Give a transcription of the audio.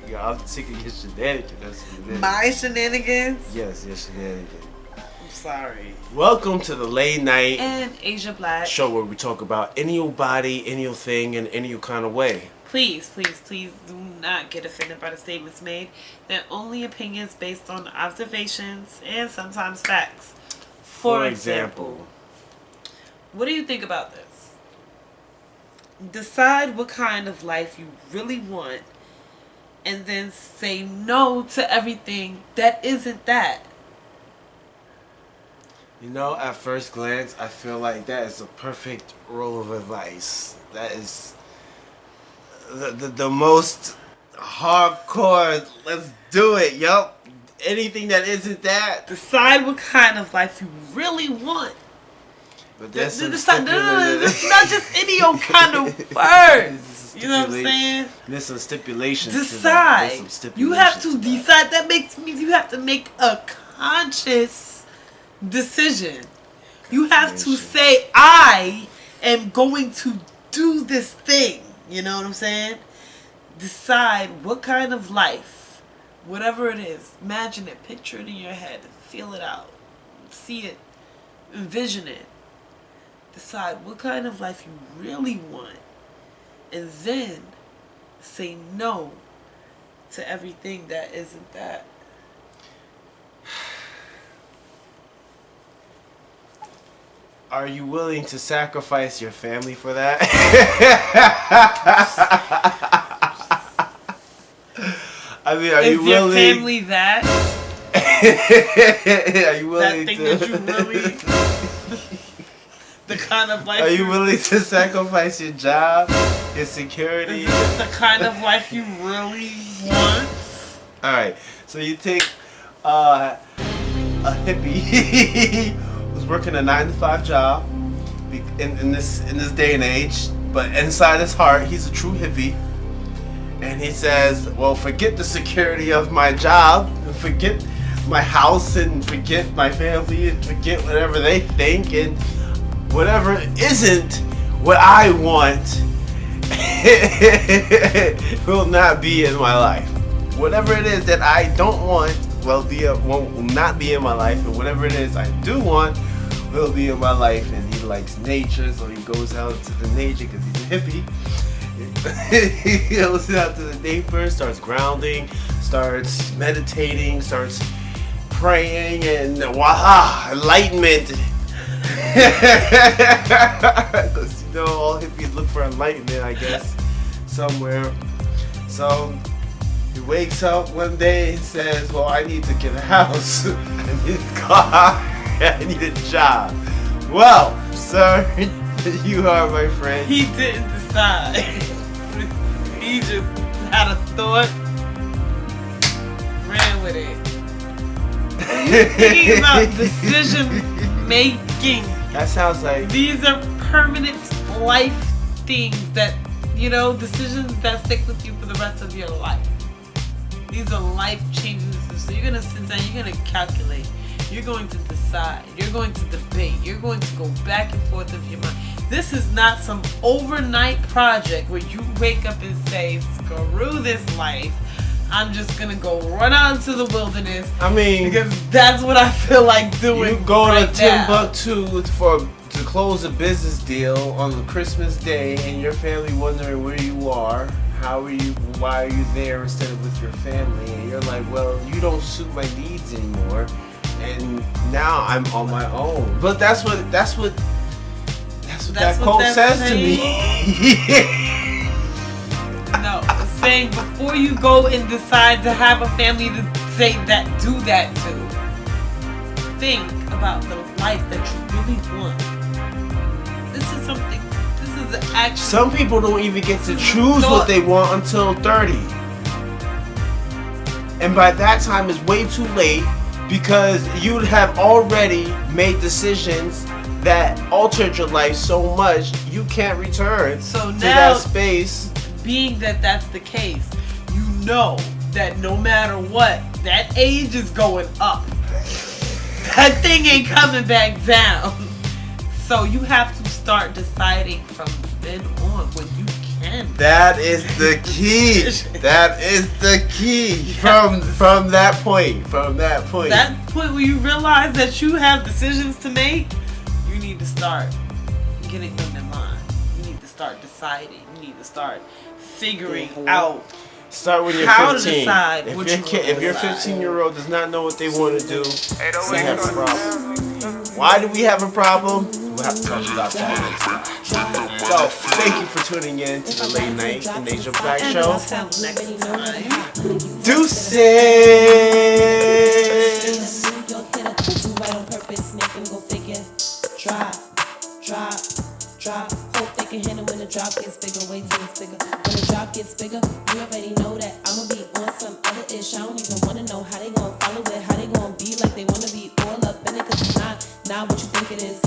Yo, I'm sick of your shenanigans. That's what it is. My shenanigans? Yes, your shenanigans. I'm sorry. Welcome to the late night And Asia Black show where we talk about any old body, any old thing, in any old kind of way. Please do not get offended by the statements made. They're only opinions based on observations and sometimes facts. For example, what do you think about this? Decide what kind of life you really want and then say no to everything that isn't that. You know, at first glance, I feel like that is a perfect roll of advice. That is the most hardcore, let's do it, yup. Anything that isn't that. Decide what kind of life you really want. But that's It's not just any old kind of words. You know what I'm saying? There's some stipulations. Decide. To that. You have to decide. That means you have to make a conscious decision. You have to say, I am going to do this thing. You know what I'm saying? Decide what kind of life, whatever it is. Imagine it, picture it in your head, feel it out, see it, envision it. Decide what kind of life you really want, and then say no to everything that isn't that. Are you willing to sacrifice your family for that? I mean, are you willing? Is your family that? Are you willing that thing to? that you really? The kind of life. Are you willing to sacrifice your job, your security? Is this the kind of life you really want? All right, so you take a hippie who's working a 9-to-5 job in this day and age, but inside his heart, he's a true hippie, and he says, "Well, forget the security of my job, and forget my house, and forget my family, and forget whatever they think, and whatever isn't what I want will not be in my life. Whatever it is that I don't want will not be in my life, and whatever it is I do want will be in my life." And he likes nature, so he goes out to the nature because he's a hippie. He goes out to the nature, starts grounding, starts meditating, starts praying, and voila, enlightenment. Because you know, all hippies look for enlightenment, I guess, somewhere. So he wakes up one day and says, "Well, I need to get a house, I need a car, I need a job." Well, sir, you are my friend. He didn't decide. He just had a thought, ran with it. Thinking about decision making. That sounds like these are permanent life things that, decisions that stick with you for the rest of your life. These are life changing decisions. So you're gonna sit down, you're gonna calculate, you're going to decide, you're going to debate, you're going to go back and forth with your mind. This is not some overnight project where you wake up and say, "Screw this life, I'm just gonna go run out into the wilderness." I mean, because that's what I feel like doing. You go right to Timbuktu to close a business deal on the Christmas day, and your family wondering where you are. Why are you there instead of with your family? And you're like, "Well, you don't suit my needs anymore, and now I'm on my own." But that's what that quote says to me. No, it's saying before you go and decide to have a family to do that to. Think about the life that you really want. This is actually. Some people don't even get to choose what they want until 30. And by that time it's way too late, because you have already made decisions that altered your life so much you can't return to that space. Being that that's the case, you know that no matter what, that age is going up. That thing ain't coming back down. So you have to start deciding from then on when you can end. That is the key. That is the key. From that point. That point where you realize that you have decisions to make, you need to start getting them in line. You need to start deciding. You need to start figuring out. Start when you're how 15. To decide If your 15-year-old does not know what they want to do, we have a problem. Why do we have a problem? We'll have to talk about that next time. So, thank you for tuning in to the Late Night and Asia Black Show. Until next time. Deuces! Drop. Hope they can handle when the drop gets bigger. Wait till it's bigger. When the drop gets bigger, you already know that I'ma be on some other ish. I don't even wanna know how they gon' follow it, how they gon' be like they wanna be all up in it. Cause it's not what you think it is.